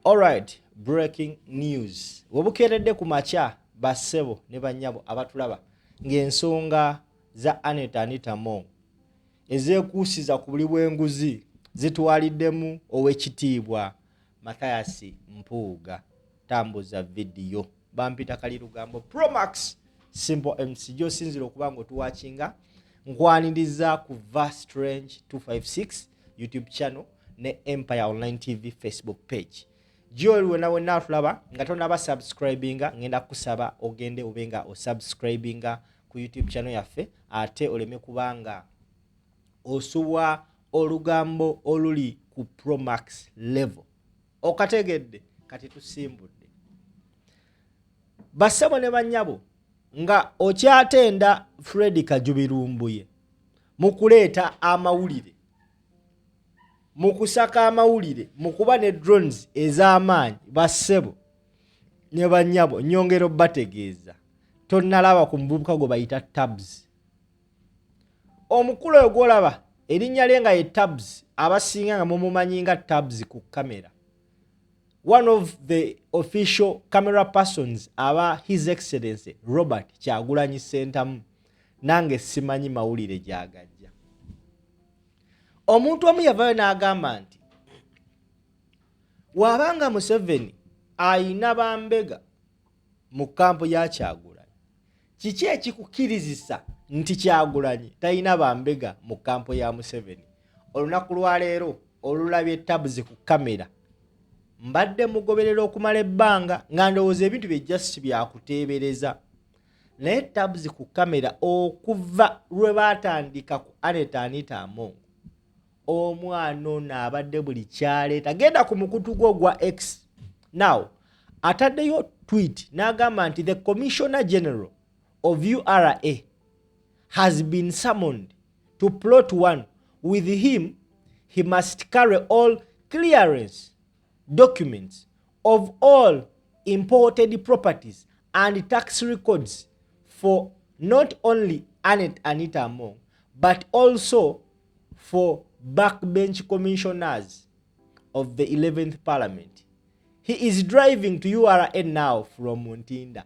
Alright, breaking news. Webukeredde ku makya bassebo ne bannyabo abatulaba ng'ensonga za Anita Amongo ezeekuusiza ku buli bw'enguzi zitwaliddemu ow'ekitiibwa Mathias Mpuuga. Tambuza vidiyo bampita Kalirugambo Pro Max Simple MC gy'osinzira okuba ng'otuwakinga nkwaniriza ku Vast Range 256 YouTube channel ne Empire Online TV Facebook page. Joli wena atulaba nga tonaba subscribinga ngenda kusaba ogende ubenga o subscribinga ku YouTube channel yaffe ate oleme kubanga osuwa olugambo oluli ku Pro Max level. Okategedde kati tusimbudde. Bassebo ne bannyabo nga okyatenda Fred Kajubirumbuye mukuleeta amawulire mukusaka amawulire mukuba ne drones ez'amaanyi bassebo ne bannyabo nyongero bategeeza tonnalaba ku muvubuka gwe bayita Tabs. Omukulu ogolaba erinnya lye nga ye Tabs abasinga nga mumumanyi nga Tabs ku kamera. One of the official camera persons aba His Excellency Robert Kyagulanyi Ssentamu nange simanyi mawulire gyagajja. Omuntu omu yavayo n'agamba nti wabanga Museveni ayina bambega mu kampu ya Kyagulanyi, kiki ekikukirizisa nti Kyagulanyi tayina bambega mu kampu ya Museveni? Olunaku lwa leero olulabye Tabs ku kamera mbadde mugoberera okumala ebbanga nga ndowooza ebintu bye just byakuteebereza, naye Tabs ku kamera okuva lwe baatandika ku Anita Amongo omwana ono abadde buli kyaleeta. Genda ku mukutu gwo gwa X now ataddeyo tweet n'agamba nti the Commissioner General of URA has been summoned to plot one. With him, he must carry all clearance documents of all imported properties and tax records for not only Anita Amongo but also for backbench commissioners of the 11th Parliament. He is driving to URA now from Muntinda.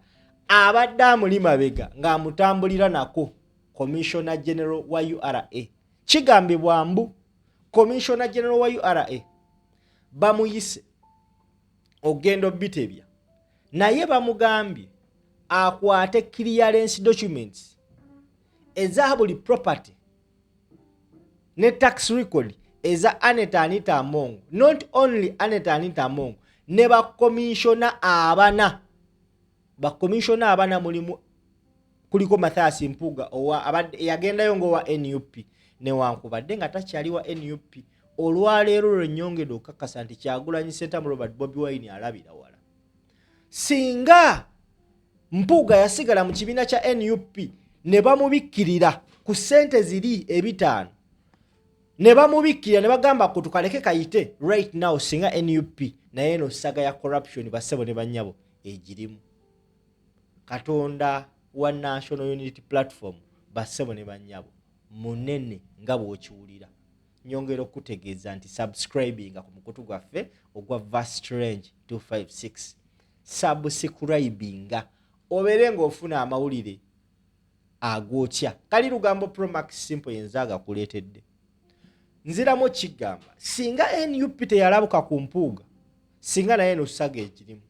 Abadde amuli mabega ng'amutambulira nako Commissioner General wa URA. Kigambibwa mbu Commissioner General wa URA bamuyise ogendo bitebya, naye bamugambye akwate clearance documents eza buli property ne tax record eza Anita Amongo, not only Anita Amongo, ne bakomishona abana mulimu kuliko Mathias Mpuuga owa abadde yagendayo ngowa NUP newankubadde nga takyali wa NUP. Olwaleero lwennyongedo okakasa nti Kyagulanyi Ssentamu Robert Bobi Wine alabira wala. Singa Mpuuga yasigala mu kibiina kya NUP ne bamubikkirira ku ssente ziri ebitaano ne bamubikkirira ne bagamba ko tukaleke kayite right now, singa NUP naye no saga ya corruption bassebo ne bannyabo egirimu. Katonda wa National Unity Platform bassebo ne bannyabo munene nga bw'okiwulira. Nyongera okutegeeza nti subscribinga ku mukutu gwaffe ogwa Vast Range 256. Subscribinga obeere ng'ofuna amawulire agwokya. Kalirugambo Pro Max Simple yenzaaga kuleetedde. Nziramu kigamba singa NUP teyalabuka ku Mpuuga, singa naye no saga ekirimu.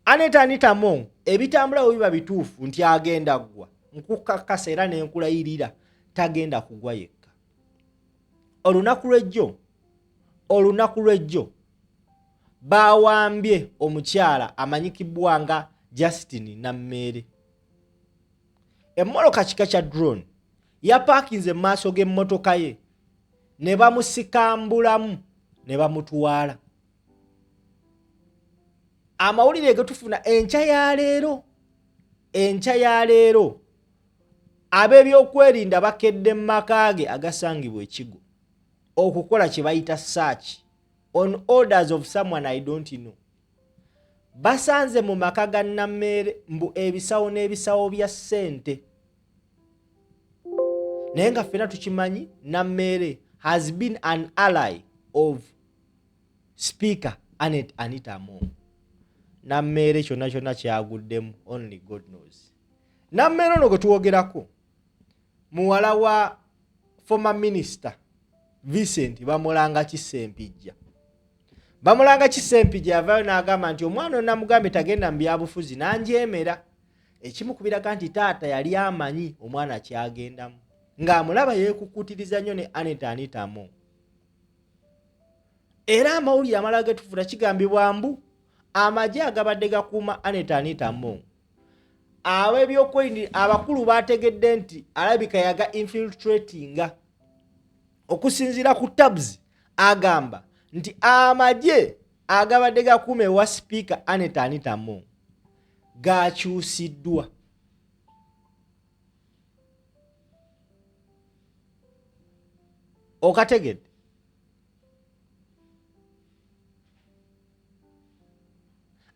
Anita Amongo ebitambula biba bituufu nti agenda ggwa, nkukakasa era n'enkulayirira tagenda kugwa yekka. Olunaku lw'ejjo bawambye omukyala amanyikibwa nga Justin Nameere. Emmoloka kika kya drone yapaakinze mu maaso g'emmotoka ye ne bamusikambulamu ne bamutwala. Amawulire getufuna enkya ya leero ab'ebyokwerinda bakedde mu maka ge agasangibwa ekigo okukola kye bayita search on orders of someone I don't know. Basanze mu maka ga Nameere mbu ebisawo n'ebisawo bya Sente. Naye nga ffena tukimanyi Nameere has been an ally of Speaker Anita Amongo. Nameere kyonna kyaguddemu, only God knows. Nameere ono gwe tuwogerako muwala wa former minister Vincent Bamulanga Kisempijja. Bamulanga Kisempijja yavaayo n'agamba nti omwana ono namugambye tagenda mu byabufuzi n'anjeemera. Ekimukubiraga nti taata yali amanyi omwana kyagendamu ng'amulaba yeekukutiriza nnyo ne Anita Amongo. Era amawulire amala getufuula kigambibwa mbu amagye agabadde gakuuma Anita Amongo ab'ebyokwerinda abakulu baategedde nti alabika yaga infiltratinga. Okusinziira ku tabs agamba nti amagye agabadde gakuuma ewa sipiika Anita Amongo gakyusiddwa. Okategedde?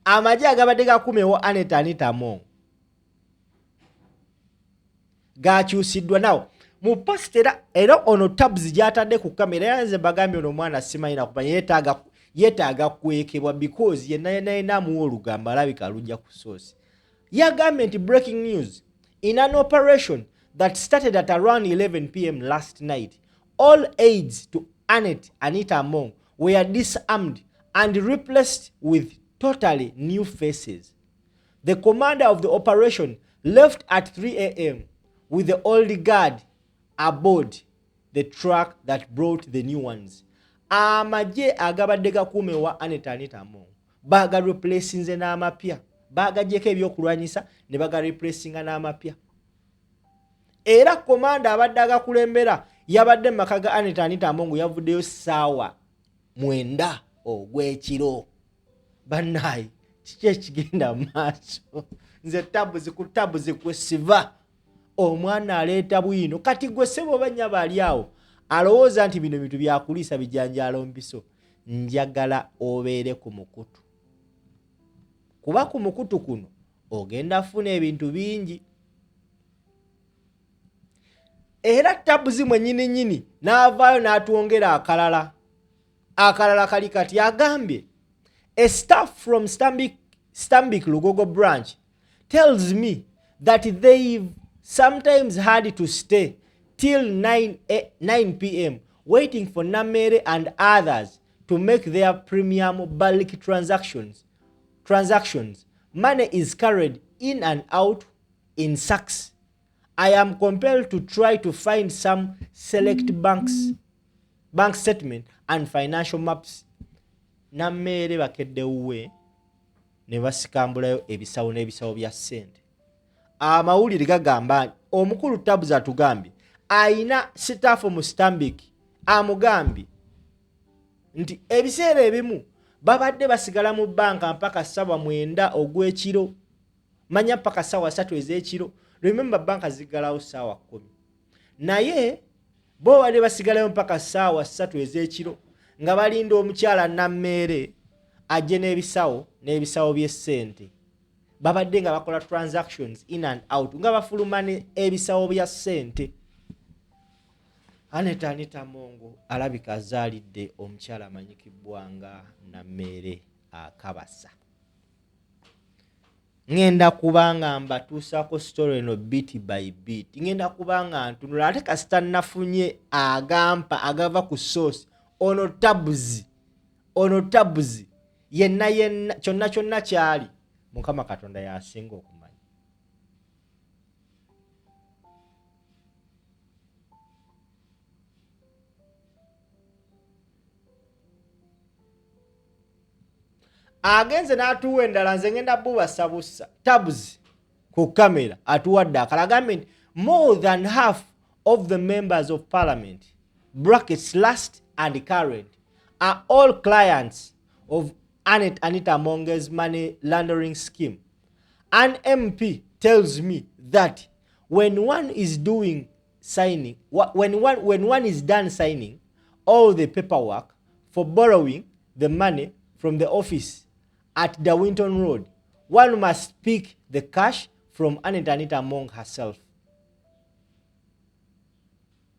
Amagye agabadde gakuuma ewa Anita Amongo gakyusiddwa. Nawo mu post era ono tabs gyatadde ku kamera yanze bagambye ono omwana simanyi nakumanya yeetaaga kwekebwa because yenna amuwa olugambo alabika alujja ku source. Yagambye nti breaking news, in an operation that started at around 11 p.m. last night, all aides to Anita Amongo were disarmed and replaced with totally new faces. The commander of the operation left at 3 a.m. with the old guard aboard the truck that brought the new ones. Amagye agabadde gakuume wa Anita Amongo baga replacinze n'amapya, bagajjeko ebyokulwanyisa ne baga replacinga n'amapya. Era komanda abadde agakulembera yabadde maka ga Anita Amongo yavuddeyo ssaawa 9 ogw'ekiro. Bannayi kiki ekigenda maaso? Nze tabuzi kwesiva omwana aleeta bwino. Kati gwe ssebo banya bali awo alowooza nti bino bintu byakuliisa bijanjaalo mpiso. Njagala obeere ku mukutu, kuba ku mukutu kuno ogenda funa ebintu bingi. Era tabuzi mwennyini n'avaayo n'atwongera akalala kali kati agambye a staff from Stambik Lugogo branch tells me that they've sometimes had to stay till 9 p.m. waiting for Nameere and others to make their premium bulk transactions. Money is carried in and out in sacks. I am compelled to try to find some select bank statement and financial maps. Nameere bakedde uwe ne basikambulayo ebisawo n'ebisawo bya Sente. Amawulire gagamba omukulu tabuza atugambye ayina staff mu Stambik amugambye nti ebiseera ebimu babadde basigala mu banka mpaka 9 ogw'ekiro, manya mpaka 3 ez'ekiro. Remember banka zigalawo 10. Naye bo badde basigalayo mpaka 3 ez'ekiro nga balinda omukyala Nameere ajje n'ebisawo by'e Sente. Babadde nga bakola transactions in and out nga bafuluma ebisawo bya Sente. Anita Amongo alabika azaalidde omukyala amanyikibwa nga Nameere akabasa. Ngenda kubanga mbatuusako story eno bit by bit. Ngenda kubanga ntunula ate kasita nafunye agampa agava ku source ono tabuzi yenna kyonna kyali Mukama Katonda yasinga okumanya. Agenze n'atuwa endala nze ngenda bubasabusa tabuzi ku kamera atuwadde akalagamenti more than half of the members of parliament brackets last and current are all clients of Anita Amongo's money laundering scheme. An MP tells me that when one is done signing all the paperwork for borrowing the money from the office at the Winton Road, one must pick the cash from Anita Amongo herself.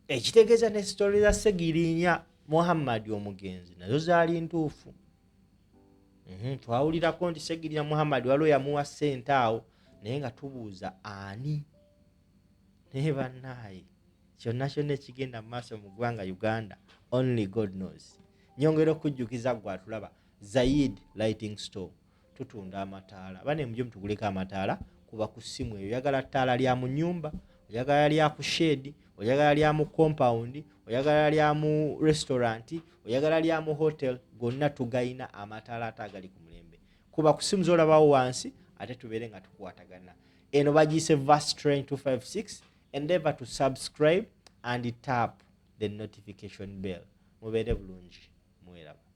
Ekitegeeza ne story za Segirinya Muhammad omugenzi nazo zaali ntuufu. twawulirako nti Segirya Muhammad waliwo yamuwa ssente awo naye nga tubuuza ani naye bannaaye kyonna kyonna ekigenda mu maaso mu ggwanga Uganda only God knows. Nyongera okujjukiza gwe atulaba Zayid Lighting Store tutunda amataala bane mujje mutuguleko amataala kuba ku ssimu eyo oyagala ttaala lya mu nnyumba oyagala lya ku shade oyagala lya mu compound oyagala lya mu restaurant oyagala lya mu hotel gonna tugayina amataala atagali ku mulembe kuba ku ssimu zolabawo wansi ate tubeere nga tukwatagana eno bagiyise Vast Train 256 endeavor to subscribe and tap the notification bell mubeere bulungi mweraba.